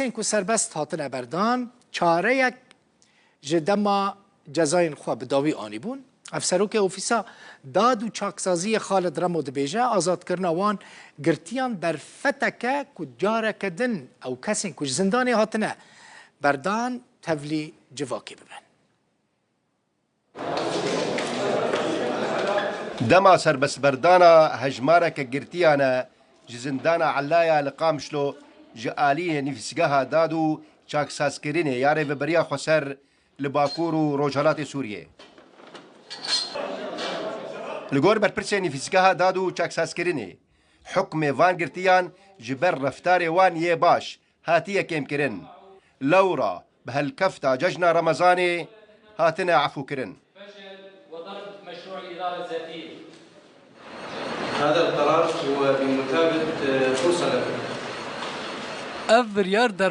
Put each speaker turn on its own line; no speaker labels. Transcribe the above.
کو سربست هاتنه بردان چاره یک جدما جزاین خواه بداوی آنی بون افسروک اوفیسا داد و چاکسازی خالد رمو دبیجه آزاد کرنا وان گرتیان در فتکه که جاره کدن او کسین که زندانی هاتنه بردان تولی جواکی ببن
دما سربس بردانا هجمارك جرتيانا جزندانا علايا لقامشلو جاليه نفسجها دادو چاك ساسكريني ياري ببريا خسر لباكورو روجالات سوريا الجور بربرسي نفسجها دادو چاك ساسكريني حكم فان جرتيان جبر رفتاري وان يباش هاتيه كيم كرن لورا بهالكفتا ججنا رمضاني هاتنا عفو كرن
مشروع الإدارة الذاتية.
هذا القرار هو بمثابة فرصة لكم.
اف بريار در